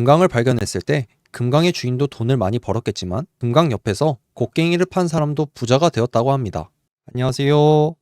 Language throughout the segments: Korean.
금강을 발견했을 때 금강의 주인도 돈을 많이 벌었겠지만 금강 옆에서 곡괭이를 판 사람도 부자가 되었다고 합니다. 안녕하세요.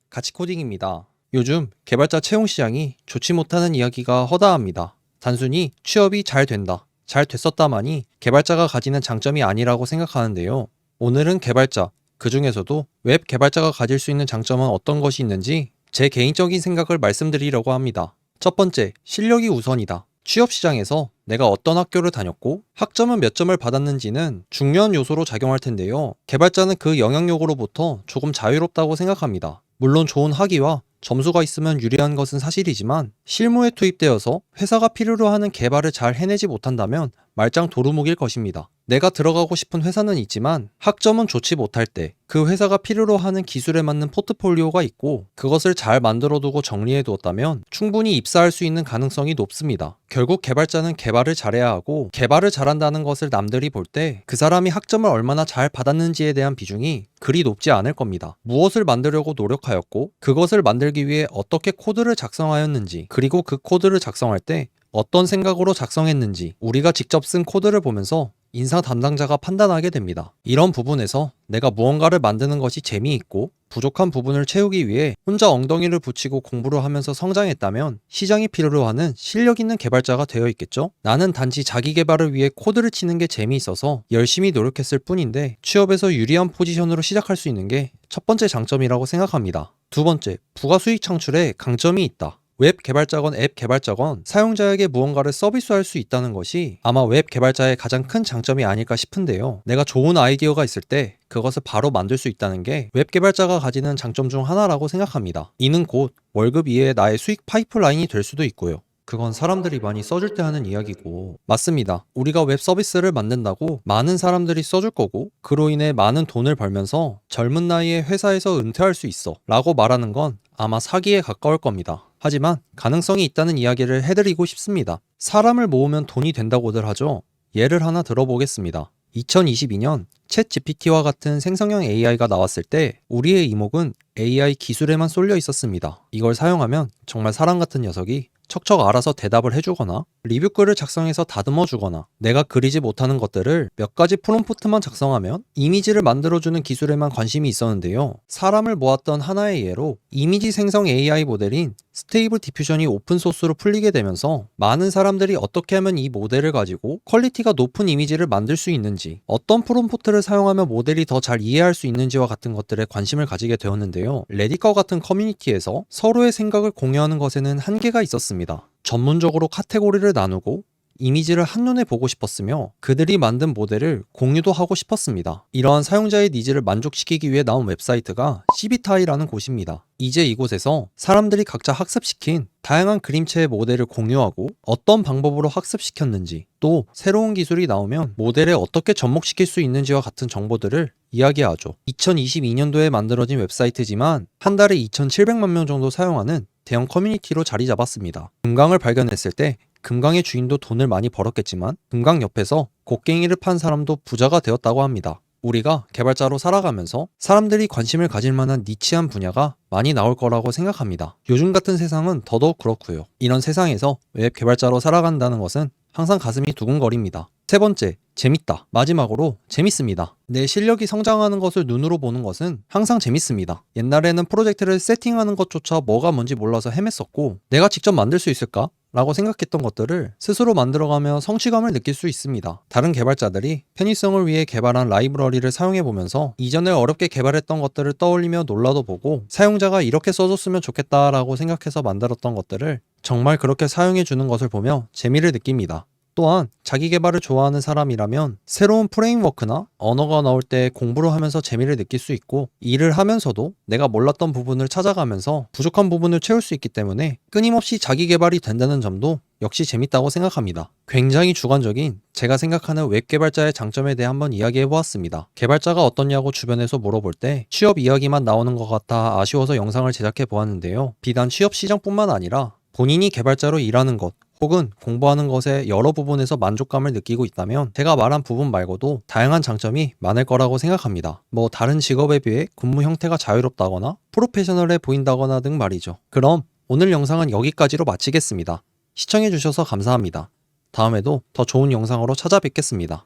가치코딩입니다. 요즘 개발자 채용 시장이 좋지 못하는 이야기가 허다합니다. 단순히 취업이 잘 된다, 잘 됐었다만이 개발자가 가지는 장점이 아니라고 생각하는데요. 오늘은 개발자, 그 중에서도 웹 개발자가 가질 수 있는 장점은 어떤 것이 있는지 제 개인적인 생각을 말씀드리려고 합니다. 첫 번째, 실력이 우선이다. 취업 시장에서 내가 어떤 학교를 다녔고 학점은 몇 점을 받았는지는 중요한 요소로 작용할 텐데요. 개발자는 그 영향력으로부터 조금 자유롭다고 생각합니다. 물론 좋은 학위와 점수가 있으면 유리한 것은 사실이지만 실무에 투입되어서 회사가 필요로 하는 개발을 잘 해내지 못한다면 말짱 도루묵일 것입니다. 내가 들어가고 싶은 회사는 있지만 학점은 좋지 못할 때 그 회사가 필요로 하는 기술에 맞는 포트폴리오가 있고 그것을 잘 만들어두고 정리해 두었다면 충분히 입사할 수 있는 가능성이 높습니다. 결국 개발자는 개발을 잘해야 하고 개발을 잘한다는 것을 남들이 볼 때 그 사람이 학점을 얼마나 잘 받았는지에 대한 비중이 그리 높지 않을 겁니다. 무엇을 만들려고 노력하였고 그것을 만들기 위해 어떻게 코드를 작성하였는지 그리고 그 코드를 작성할 때 어떤 생각으로 작성했는지 우리가 직접 쓴 코드를 보면서 인사 담당자가 판단하게 됩니다. 이런 부분에서 내가 무언가를 만드는 것이 재미있고 부족한 부분을 채우기 위해 혼자 엉덩이를 붙이고 공부를 하면서 성장했다면 시장이 필요로 하는 실력 있는 개발자가 되어 있겠죠? 나는 단지 자기 개발을 위해 코드를 치는 게 재미있어서 열심히 노력했을 뿐인데 취업에서 유리한 포지션으로 시작할 수 있는 게 첫 번째 장점이라고 생각합니다. 두 번째, 부가수익 창출에 강점이 있다. 웹 개발자건 앱 개발자건 사용자에게 무언가를 서비스할 수 있다는 것이 아마 웹 개발자의 가장 큰 장점이 아닐까 싶은데요. 내가 좋은 아이디어가 있을 때 그것을 바로 만들 수 있다는 게 웹 개발자가 가지는 장점 중 하나라고 생각합니다. 이는 곧 월급 이외의 나의 수익 파이프라인이 될 수도 있고요. 그건 사람들이 많이 써줄 때 하는 이야기고 맞습니다. 우리가 웹 서비스를 만든다고 많은 사람들이 써줄 거고 그로 인해 많은 돈을 벌면서 젊은 나이에 회사에서 은퇴할 수 있어 라고 말하는 건 아마 사기에 가까울 겁니다. 하지만 가능성이 있다는 이야기를 해드리고 싶습니다. 사람을 모으면 돈이 된다고들 하죠. 예를 하나 들어보겠습니다. 2022년 챗 GPT와 같은 생성형 AI가 나왔을 때 우리의 이목은 AI 기술에만 쏠려 있었습니다. 이걸 사용하면 정말 사람 같은 녀석이 척척 알아서 대답을 해주거나 리뷰글을 작성해서 다듬어 주거나 내가 그리지 못하는 것들을 몇 가지 프롬프트만 작성하면 이미지를 만들어주는 기술에만 관심이 있었는데요. 사람을 모았던 하나의 예로 이미지 생성 AI 모델인 스테이블 디퓨전이 오픈소스로 풀리게 되면서 많은 사람들이 어떻게 하면 이 모델을 가지고 퀄리티가 높은 이미지를 만들 수 있는지 어떤 프롬프트를 사용하면 모델이 더 잘 이해할 수 있는지와 같은 것들에 관심을 가지게 되었는데요. 레딧과 같은 커뮤니티에서 서로의 생각을 공유하는 것에는 한계가 있었습니다. 전문적으로 카테고리를 나누고 이미지를 한눈에 보고 싶었으며 그들이 만든 모델을 공유도 하고 싶었습니다. 이러한 사용자의 니즈를 만족시키기 위해 나온 웹사이트가 시비타이라는 곳입니다. 이제 이곳에서 사람들이 각자 학습시킨 다양한 그림체의 모델을 공유하고 어떤 방법으로 학습시켰는지 또 새로운 기술이 나오면 모델에 어떻게 접목시킬 수 있는지와 같은 정보들을 이야기하죠. 2022년도에 만들어진 웹사이트지만 한 달에 2,700만 명 정도 사용하는 대형 커뮤니티로 자리 잡았습니다. 금강을 발견했을 때 금강의 주인도 돈을 많이 벌었겠지만 금강 옆에서 곡괭이를 판 사람도 부자가 되었다고 합니다. 우리가 개발자로 살아가면서 사람들이 관심을 가질 만한 니치한 분야가 많이 나올 거라고 생각합니다. 요즘 같은 세상은 더더욱 그렇고요. 이런 세상에서 웹 개발자로 살아간다는 것은 항상 가슴이 두근거립니다. 세 번째, 재밌다. 마지막으로 재밌습니다. 내 실력이 성장하는 것을 눈으로 보는 것은 항상 재밌습니다. 옛날에는 프로젝트를 세팅하는 것조차 뭐가 뭔지 몰라서 헤맸었고 내가 직접 만들 수 있을까? 라고 생각했던 것들을 스스로 만들어가며 성취감을 느낄 수 있습니다. 다른 개발자들이 편의성을 위해 개발한 라이브러리를 사용해보면서 이전에 어렵게 개발했던 것들을 떠올리며 놀라도 보고 사용자가 이렇게 써줬으면 좋겠다라고 생각해서 만들었던 것들을 정말 그렇게 사용해주는 것을 보며 재미를 느낍니다. 또한 자기 개발을 좋아하는 사람이라면 새로운 프레임워크나 언어가 나올 때 공부를 하면서 재미를 느낄 수 있고 일을 하면서도 내가 몰랐던 부분을 찾아가면서 부족한 부분을 채울 수 있기 때문에 끊임없이 자기 개발이 된다는 점도 역시 재밌다고 생각합니다. 굉장히 주관적인 제가 생각하는 웹 개발자의 장점에 대해 한번 이야기해 보았습니다. 개발자가 어떻냐고 주변에서 물어볼 때 취업 이야기만 나오는 것 같아 아쉬워서 영상을 제작해 보았는데요. 비단 취업 시장뿐만 아니라 본인이 개발자로 일하는 것 혹은 공부하는 것의 여러 부분에서 만족감을 느끼고 있다면 제가 말한 부분 말고도 다양한 장점이 많을 거라고 생각합니다. 다른 직업에 비해 근무 형태가 자유롭다거나 프로페셔널해 보인다거나 등 말이죠. 그럼 오늘 영상은 여기까지로 마치겠습니다. 시청해주셔서 감사합니다. 다음에도 더 좋은 영상으로 찾아뵙겠습니다.